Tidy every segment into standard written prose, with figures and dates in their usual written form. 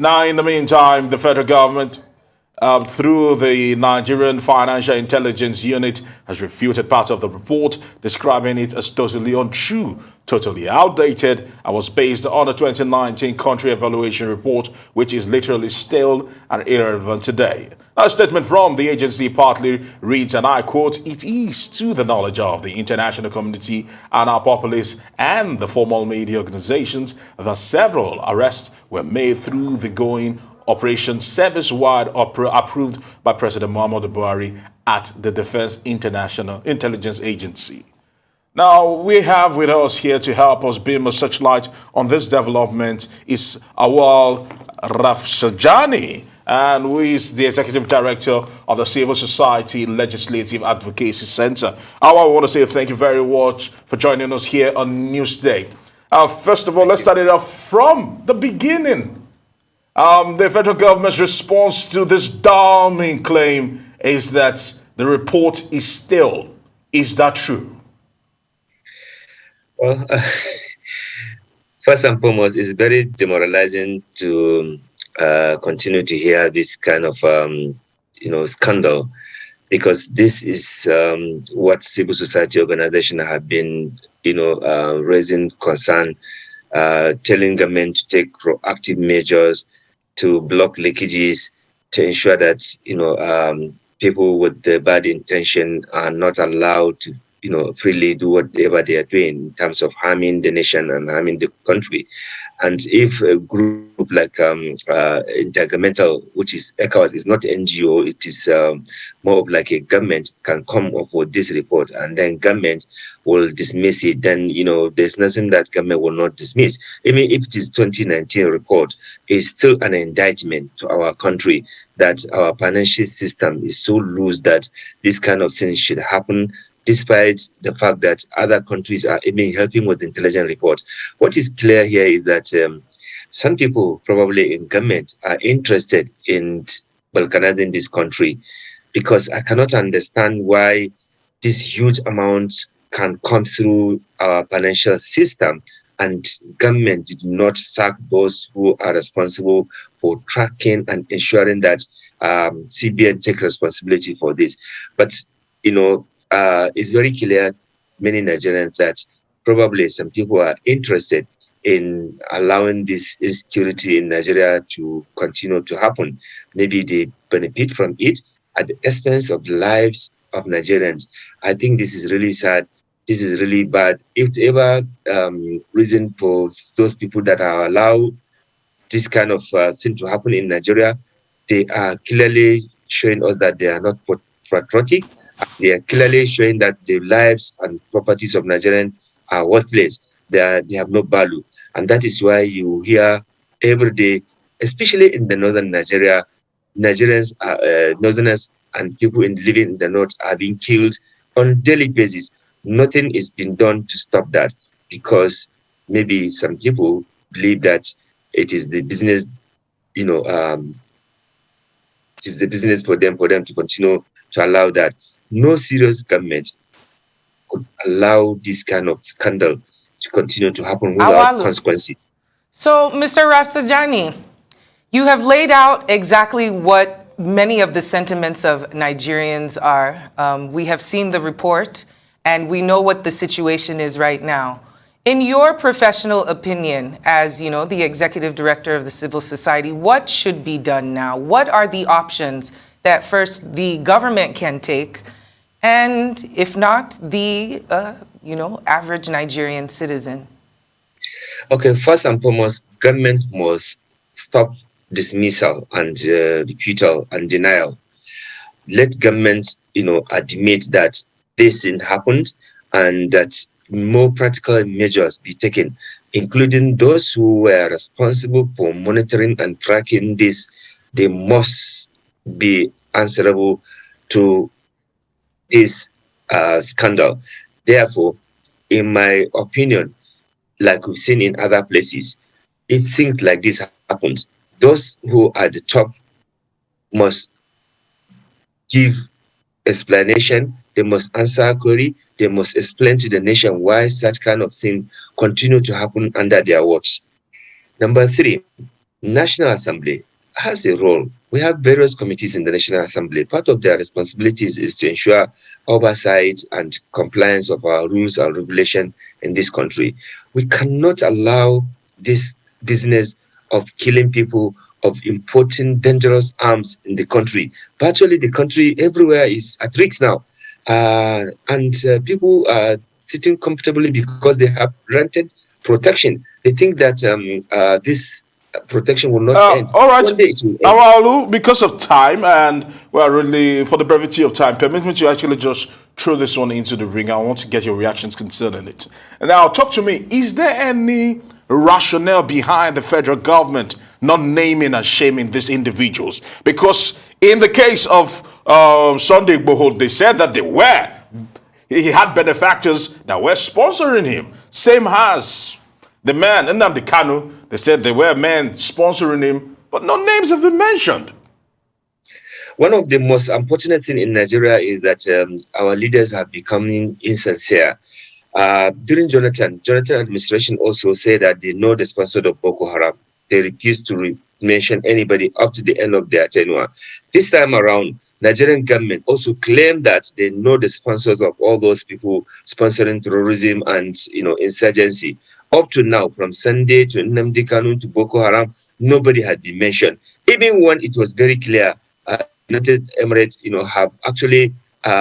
Now, in the meantime, the federal government, through the Nigerian Financial Intelligence Unit, has refuted part of the report, describing it as totally untrue, totally outdated, and was based on the 2019 country evaluation report, which is literally stale and irrelevant today. A statement from the agency partly reads, and I quote, "It is to the knowledge of the international community and our populace and the formal media organizations that several arrests were made through the going Operation Service-wide approved by President Muhammadu Buhari at the Defense International Intelligence Agency." Now, we have with us here to help us beam such light on this development is Auwal Rafsanjani, and who is the Executive Director of the Society Legislative Advocacy Centre. I want to say thank you very much for joining us here on Newsday. First of all, let's start it off from the beginning. The federal government's response to this damning claim is that the report is stale. Is that true? Well, first and foremost, it's very demoralizing to continue to hear this kind of, scandal, because this is what civil society organizations have been, raising concern, telling government to take proactive measures to block leakages, to ensure that, people with the bad intention are not allowed to freely do whatever they are doing in terms of harming the nation and harming the country. And if a group like Intergovernmental, which is ECOWAS, is not NGO, it is more of like a government, can come up with this report, and then government will dismiss it, then there's nothing that government will not dismiss. Even if it is 2019 report, it's still an indictment to our country that our financial system is so loose that this kind of thing should happen, despite the fact that other countries are even helping with the intelligence report. What is clear here is that some people probably in government are interested in balkanizing this country, because I cannot understand why these huge amounts can come through our financial system and government did not sack those who are responsible for tracking and ensuring that CBN take responsibility for this. But, it's very clear, many Nigerians, that probably some people are interested in allowing this insecurity in Nigeria to continue to happen. Maybe they benefit from it at the expense of the lives of Nigerians. I think this is really sad. This is really bad. If ever reason for those people that are allowed this kind of thing to happen in Nigeria, they are clearly showing us that they are not patriotic. They are clearly showing that the lives and properties of Nigerians are worthless. They have no value. And that is why you hear every day, especially in the northern Nigeria, Nigerians, northerners and people living in the north are being killed on daily basis. Nothing is being done to stop that, because maybe some people believe that it is the business, it is the business for them to continue to allow that. No serious government could allow this kind of scandal to continue to happen without consequences. So, Mr. Rafsanjani, you have laid out exactly what many of the sentiments of Nigerians are. We have seen the report, and we know what the situation is right now. In your professional opinion, as the executive director of the civil society, what should be done now? What are the options that first the government can take, and if not, the average Nigerian citizen? Okay, first and foremost, government must stop dismissal and refutal and denial. Let government, admit that this thing happened, and that more practical measures be taken, including those who were responsible for monitoring and tracking this. They must be answerable to this scandal. Therefore, in my opinion, like we've seen in other places, if things like this happens, those who are at the top must give explanation. They must answer query. They must explain to the nation why such kind of thing continue to happen under their watch. Number three, National Assembly has a role. We have various committees in the National Assembly. Part of their responsibilities is to ensure oversight and compliance of our rules and regulation in this country. We cannot allow this business of killing people, of importing dangerous arms in the country. Virtually the country everywhere is at risk now. And people are sitting comfortably because they have rented protection. They think that this protection will not end. All right, One day it will end. Auwal, because of time, and well, really, for the brevity of time, permit me to actually just throw this one into the ring. I want to get your reactions concerning it. And now, talk to me. Is there any rationale behind the federal government not naming and shaming these individuals? Because in the case of Sunday Igboho, they said that he had benefactors that were sponsoring him. Same as the man, Nnamdi Kanu, they said there were men sponsoring him, but no names have been mentioned. One of the most unfortunate things in Nigeria is that our leaders are becoming insincere. During Jonathan administration also said that they know the sponsor of Boko Haram. They refused to mention anybody up to the end of their tenure. This time around, Nigerian government also claimed that they know the sponsors of all those people sponsoring terrorism and insurgency. Up to now, from Sunday to Nnamdi Kanu to Boko Haram, nobody had been mentioned. Even when it was very clear, United Emirates, have actually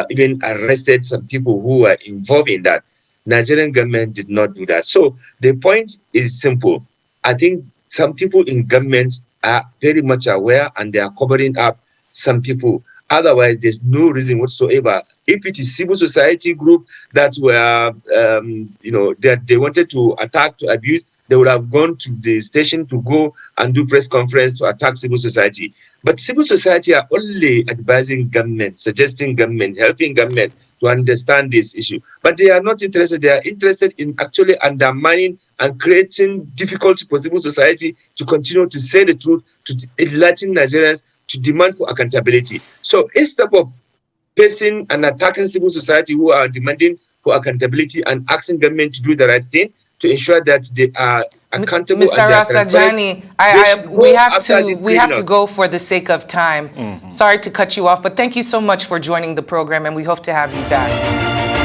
even arrested some people who were involved in that. Nigerian government did not do that. So the point is simple. I think some people in government are very much aware and they are covering up some people. Otherwise, there's no reason whatsoever. If it is civil society group that were, that they wanted to attack, to abuse, they would have gone to the station to go and do press conference to attack civil society. But civil society are only advising government, suggesting government, helping government to understand this issue. But they are not interested. They are interested in actually undermining and creating difficulty for civil society to continue to say the truth, to enlighten Nigerians, to demand for accountability. So instead of facing and attacking civil society who are demanding for accountability and asking government to do the right thing to ensure that they are accountable Mr. and they are transparent, we have to go for the sake of time. Sorry to cut you off, but thank you so much for joining the program, and we hope to have you back.